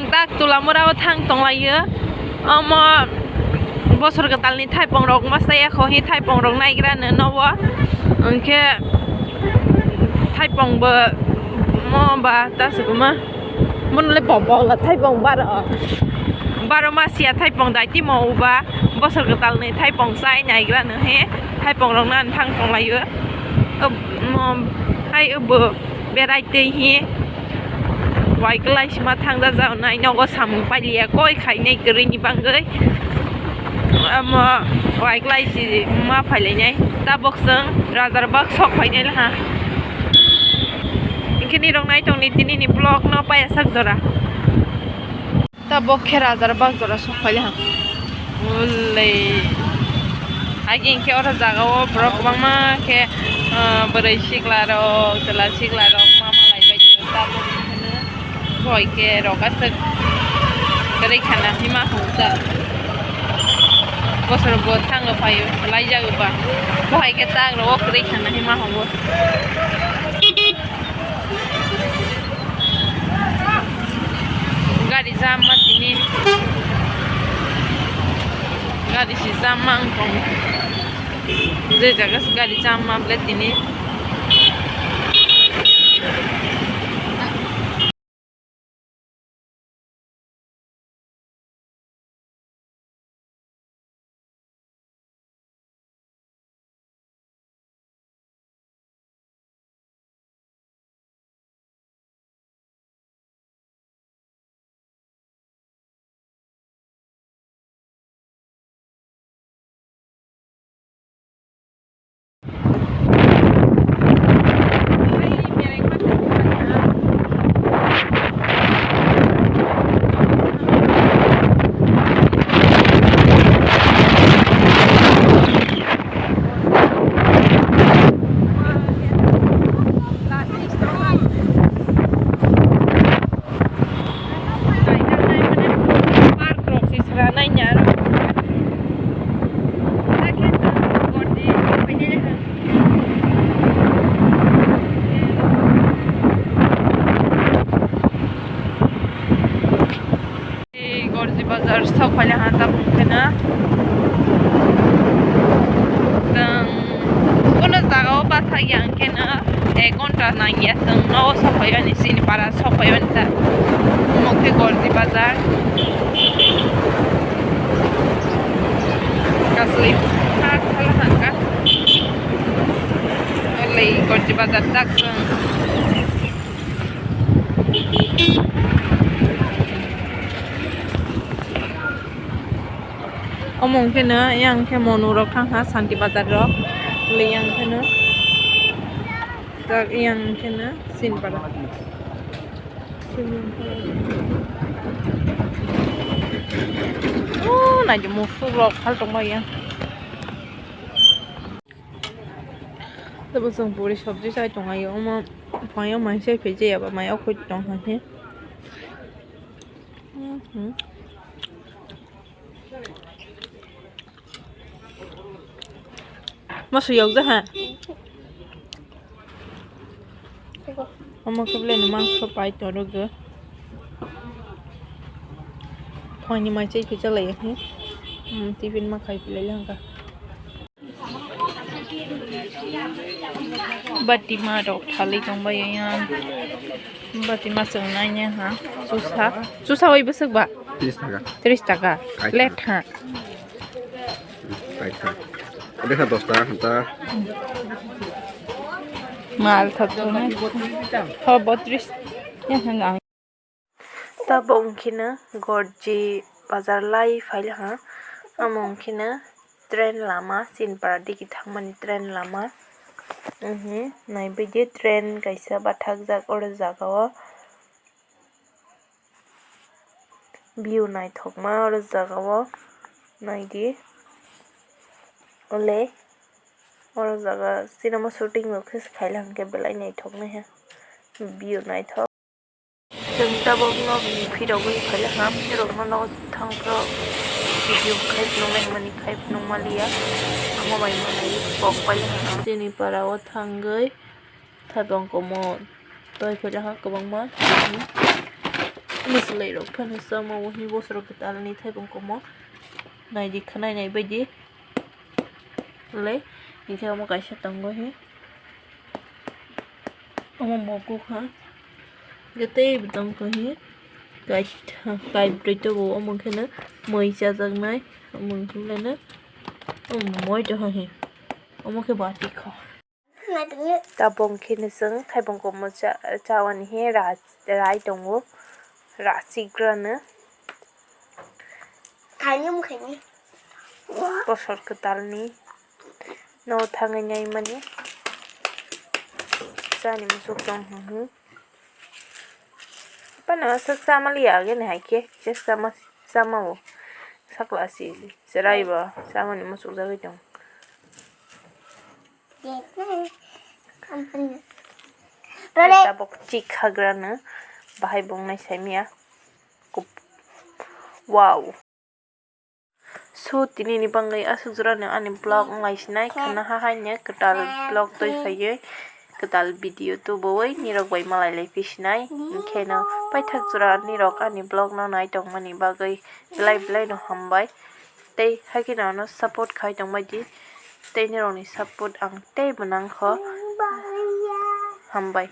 tak tulamurao thang tonglayo amo bosor gatalni thaipong rok masai ekhohi thaipong rok naigrano nobo angke thaipong bo mo ba tasukuma monle bobol la thaipong baro masia thaipong daiti mo uba bosor gatalni thaipong sai naigrano he thaipong rok nan thang tonglayo hai obo beraite hi waikla sima thangda jaw nai nogo samung pailia koi khainai grini bangai amo waikla si ma phailai ta boksang rajar bak sok phainai la ha inkini rong nai tongni tini ni blog no paya sak dora ta bokhe rajar bak dora sok phailai ha ulle agin ke ora jagao brok bangma ke borai siklaro jela siklaro mama laibai ta boy ke rogasek gari khana hima hongja bosor bo thango phayo laija uba boy ke tang ro gari khana hima hongo gari jam matini gari si jam mang kong je jaga gari jam ma bletini bazar sok pala hata mungkina sang una zagao bata yang kena kontra nangya sang no sok pala ni sini para sok pala ta mukhe gordi bazar kasli hat hala hanga oleh gordi bazar tak sang omong kena yang ke monurok thang ha santi bazar rok le yang kena tak yang kena sin para oh na je musu rok hal tong ba ya तब पूरी सब्जी साइ तंगायो मा फायो मानसे फेजे याबा मायाव खै तंग हाने masuk yau dah ha mama kebelen masuk pai toro ge pani mai chai pija lai he tiffin ma khai pilai lang ka bati ma dok thali tong ba yan bati ma sung nai nya ha susah oi besek ba 30 টাকা let ha Deja tostar, kita mal thatu na ho botris ya hanga ta bongkhina gorji bazar lai fail ha amongkhina train lama sinpara diki thangmani train lama nai bidi train kaisa bathak jak or jagao view nai thokma or jagao nai di ole और जगह cinema shooting में खुश खाइला हमके बेलाई नहीं ठोकने हैं view नहीं ठोक जंता बगनो फिर ओगो खाइला हम फिर ओगनो नो थांग प्रो वीडियो खाइप नो में मनी खाइप नो मालिया हम बाय मनाई पक पाइला हम जेनि पाराव थांगै थादं को मो तय फैला हा गोबां मा मोसलै रok फोनो sama wahni bosro ketalni thaibong komo naidi khnai nai baidi le ike amo kaisa tango hi amo moku kha gatei butang ko hi kai prito bo amo khena moi chajaknai amo khulena moi to hi amo ke bati kha tabong khini sung thaibong komo chawani hi rai tongo ra sigrana Kanyum khani. bosor ketalni no thangai nai mani chani musuk tong hu pana sak samali age ne haike je sama wo sakla si serai ba samani musuk jagai tong tabok chik hagrana bahai bongnai saimia wow so tini ni bangai asuk jurane ani blog ngai sinai khana ha haine ketal blog toi phaye ketal video to boi ni rok bai malai lai pisnai khena paithak jura ni rok ani blog no nai tong mani bagai blai no hambai tei hakina no support khai tong bai di tei ni rok ni support ang tei bonang kho hambai।